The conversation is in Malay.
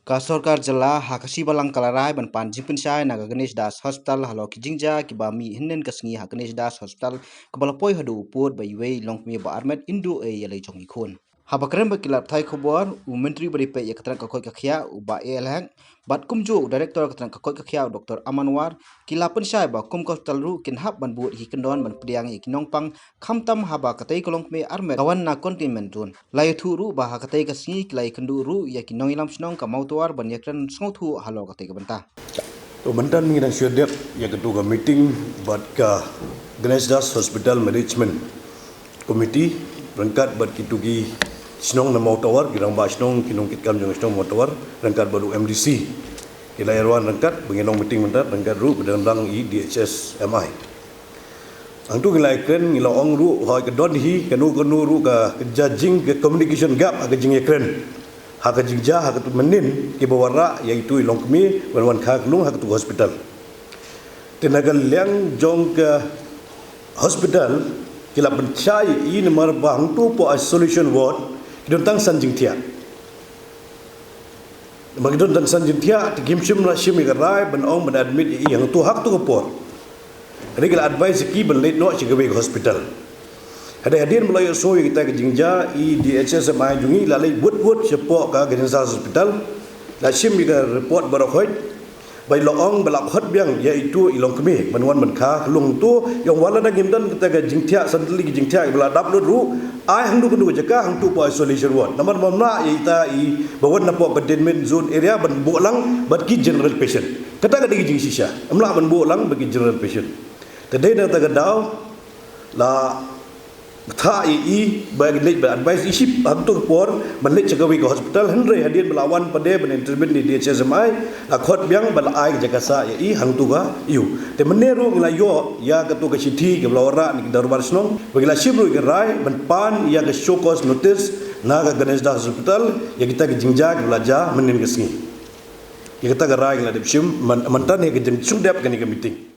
Ka Sorkar Jala Hakasi Balang Kalarai ban Panji Pensai Naga Ganesh Das Hospital Halo Kijingja Kibami Hinden Kasngi Ha Ganesh Das Hospital Kabalapoi Hadu Uput Bayiwei Longmi Ba Armet Indo Yalai Jongi Kun. Habakren bakilap Thai Khobor Menteri Beripe Yakatran Kakoi Kakia Uba Elhang Bat Kumju Director Katran Kakoi Kakia Dr. Amanwar Kila Pensai Ba Kum Hospital Ru Kinhap ban Buat Hikendon ban Pediang Ikinongpang Kamtam Haba Katai Kolongme Armet Kawan na kontinmentun Lai Thuru Ba Hakatai Kasngi Kilai Kenduru Yakinong Ilam Snong Kamautuar ban Yakran Sngotu Halo Katai Kabanta. To mantan ngilang syadep ya ketua meeting buat ka Ganesh Das Hospital Management Committee rangkat buat kitugi Snong na Mautawar kirang ba Snong kinong kitkam jong Snong Mautawar rangkat baru MDC kila irwan rangkat bengenong meeting mentat rangkat ru bedang I DHS MI ang tu ngilai kren ngila ong ru hoi ke don hi kanu ru ka judging ke communication gap aga jing ekren haka jingja haka tu menin ke bawara iaitu ilong kemi wan khak lung haka tu hospital tenaga liang jong ke hospital kila pencai ini marbang tu po isolation ward kidon tang sanjing tia magidon tang sanjing tia tigim sim la sim rai ban ong ban admit yang tu hak tu kopor ini kila advice ki ban late no chigawe hospital ada hadir melalui so kita ke jingja I DHS mai jungi lalai buat sepok ka Ganesh Hospital la sim ga report barokhoi bai loong balak hot biang iaitu ilong kemi banwan menkha lung tu yang wala da gimdan kita ga jingtia santli jingtia bala dap ru ai hang du kundu jaka hang tu po isolation ward namar mamna yaita I bawan na po containment zone area ban bolang bat ki general patient kata ga digi jing sisha amla ban bolang bagi general patient tadai na ta ga daw la tha I bagi lek ba advice isip hantu por menlek cagawi ke hospital henry hadir melawan pada ben intervene di DHSMI akhot biang bal ai jakasa I hantu ga yu te meneru nglayo ya ketu ke city ke blawara ni darubar snong bagi la shibru ke rai ben pan ya ke show cause notice na ga Ganesh Das Hospital ya kita ke jingja ke belaja menin ke singi ya kita ga rai ngla de sim mantan ya ke jing sudap ke ni ke meeting